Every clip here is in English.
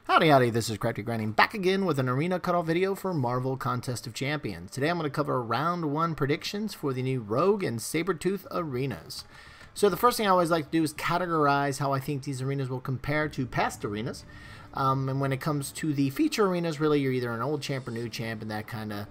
Howdy howdy, this is Crafty Grinding back again with an arena cutoff video for Marvel Contest of Champions. Today I'm going to cover round 1 predictions for the new Rogue and Sabretooth arenas. So the first thing I always like to do is categorize how I think these arenas will compare to past arenas. And when it comes to the feature arenas, really you're either an old champ or new champ, and that kind of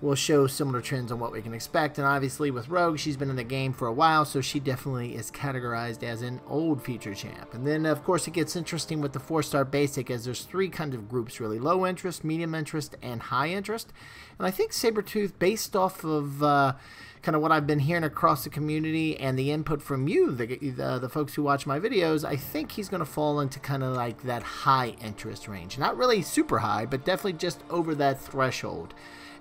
will show similar trends on what we can expect. And obviously with Rogue, she's been in the game for a while, so she definitely is categorized as an old feature champ. And then of course it gets interesting with the 4-star basic, as there's 3 kind of groups really: low interest, medium interest, and high interest. And I think Sabretooth, based off of kind of what I've been hearing across the community and the input from you, the folks who watch my videos, I think he's going to fall into kind of like that high interest range. Not really super high, but definitely just over that threshold.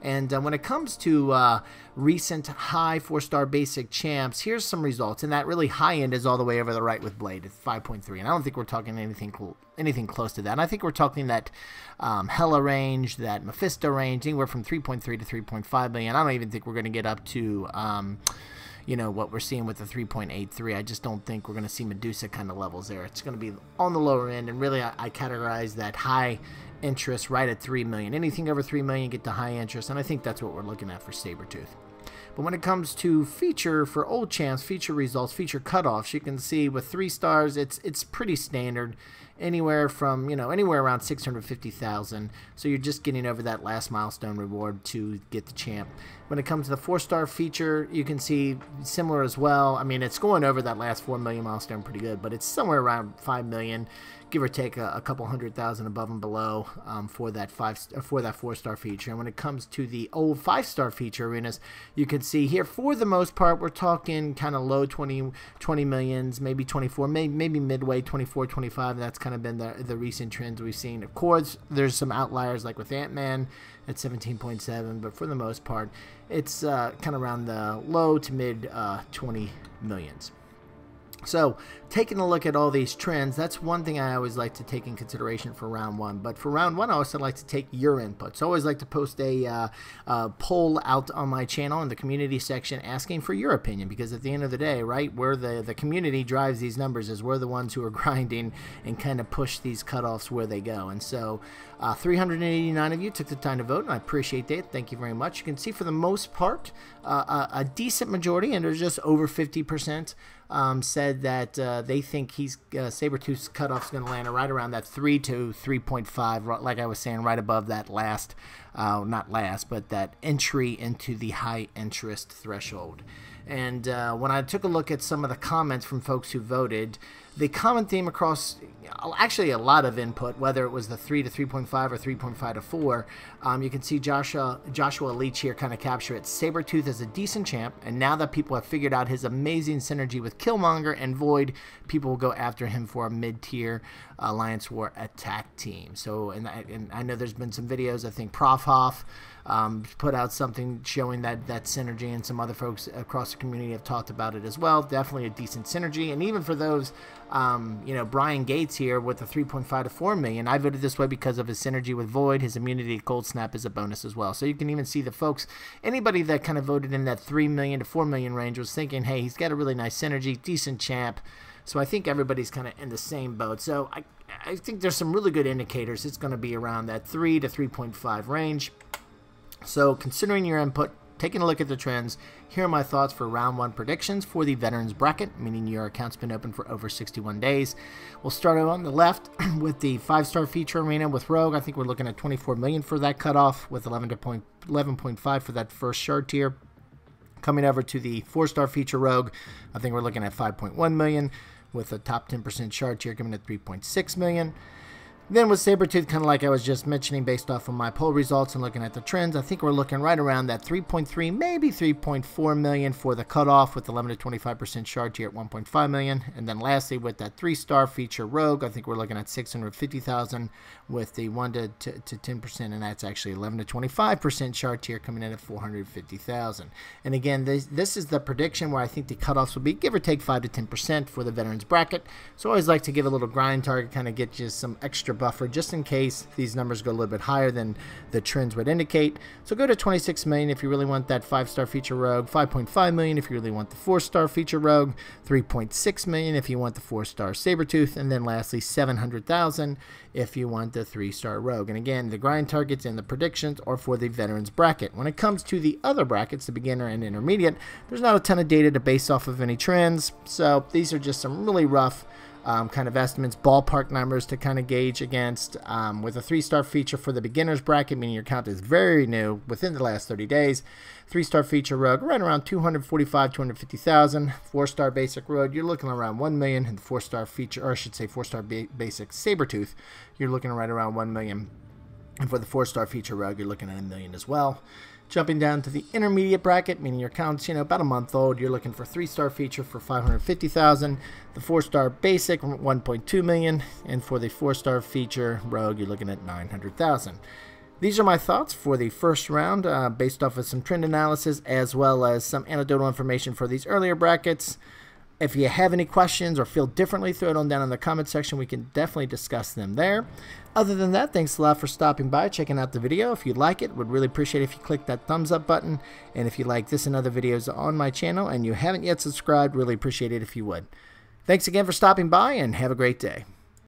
And when it comes to recent high 4-star basic champs, here's some results. And that really high end is all the way over the right with Blade at 5.3. And I don't think we're talking anything close to that. And I think we're talking that Hela range, that Mephisto range, anywhere from 3.3 to 3.5 million. I don't even think we're going to get up to you know, what we're seeing with the 3.83. I just don't think we're going to see Medusa kind of levels there. It's going to be on the lower end, and really I categorize that high interest right at 3 million. Anything over 3 million, get to high interest, and I think that's what we're looking at for Sabretooth. But when it comes to feature for old champs, feature results, feature cutoffs, you can see with 3 stars, it's pretty standard. Anywhere from, you know, anywhere around 650,000. So you're just getting over that last milestone reward to get the champ. When it comes to the 4-star feature, you can see similar as well. I mean, it's going over that last 4 million milestone pretty good, but it's somewhere around 5 million, give or take a couple 100,000 above and below for that 4-star feature. And when it comes to the old 5-star feature arenas, you can see here, for the most part, we're talking kind of low 20 millions, maybe 24, maybe midway 24, 25. That's kind of been the recent trends we've seen. Of course, there's some outliers like with Ant-Man at 17.7, but for the most part, it's kind of around the low to mid 20 millions. So, taking a look at all these trends, that's one thing I always like to take in consideration for round 1. But for round 1, I also like to take your input. So I always like to post a poll out on my channel in the community section asking for your opinion, because at the end of the day, right, we're the community drives these numbers, as we're the ones who are grinding and kind of push these cutoffs where they go. And so 389 of you took the time to vote, and I appreciate that. Thank you very much. You can see for the most part, a decent majority, and there's just over 50%, said that they think Sabretooth's cutoff is going to land right around that 3 to 3.5, like I was saying, right above that last, not last, but that entry into the high interest threshold. And when I took a look at some of the comments from folks who voted, the common theme across actually a lot of input, whether it was the 3 to 3.5 or 3.5 to 4, you can see Joshua Leach here kind of capture it. Sabretooth is a decent champ, and now that people have figured out his amazing synergy with Killmonger and Void, people will go after him for a mid-tier Alliance War attack team. So, and I know there's been some videos, I think Prof Hoff put out something showing that synergy, and some other folks across the community have talked about it as well. Definitely a decent synergy. And even for those, you know, Brian Gates here with the 3.5 to 4 million, I voted this way because of his synergy with Void. His immunity to Cold Snap is a bonus as well. So you can even see the folks, anybody that kind of voted in that 3 million to 4 million range was thinking, hey, he's got a really nice synergy, decent champ. So I think everybody's kind of in the same boat. So I think there's some really good indicators. It's going to be around that 3 to 3.5 range. So considering your input, taking a look at the trends, here are my thoughts for round 1 predictions for the veterans bracket, meaning your account's been open for over 61 days. We'll start on the left with the 5-star feature arena with Rogue. I think we're looking at 24 million for that cutoff, with 11.5 for that first shard tier. Coming over to the 4-star feature Rogue, I think we're looking at 5.1 million, with a top 10% shard tier coming at 3.6 million. Then with Sabretooth, kind of like I was just mentioning, based off of my poll results and looking at the trends, I think we're looking right around that 3.3, maybe 3.4 million for the cutoff, with 11 to 25% shard tier at 1.5 million. And then lastly, with that 3-star feature Rogue, I think we're looking at 650,000 with the 1 to 10%, and that's actually 11 to 25% shard tier coming in at 450,000. And again, this is the prediction where I think the cutoffs will be give or take 5 to 10% for the veterans bracket. So I always like to give a little grind target, kind of get you some extra extra buffer just in case these numbers go a little bit higher than the trends would indicate. So go to 26 million if you really want that 5-star feature rogue, 5.5 million if you really want the 4-star feature rogue, 3.6 million if you want the 4-star Sabretooth, and then lastly 700,000 if you want the 3-star rogue. And again, the grind targets and the predictions are for the veterans bracket. When it comes to the other brackets, the beginner and intermediate, there's not a ton of data to base off of any trends, so these are just some really rough kind of estimates, ballpark numbers to kind of gauge against. With a 3-star feature for the beginners bracket, meaning your account is very new within the last 30 days. 3-star feature rogue right around 245, 250,000. 4-star basic rogue, you're looking around 1 million. And the 4-star feature, or I should say 4-star basic Sabretooth, you're looking right around 1 million. And for the 4-star feature rogue, you're looking at 1 million as well. Jumping down to the intermediate bracket, meaning your account's, about a month old, you're looking for 3-star feature for 550,000, the 4-star basic 1.2 million, and for the 4-star feature rogue, you're looking at 900,000. These are my thoughts for the first round, based off of some trend analysis as well as some anecdotal information for these earlier brackets. If you have any questions or feel differently, throw it on down in the comment section. We can definitely discuss them there. Other than that, thanks a lot for stopping by, checking out the video. If you like it, would really appreciate it if you click that thumbs up button. And if you like this and other videos on my channel and you haven't yet subscribed, really appreciate it if you would. Thanks again for stopping by and have a great day.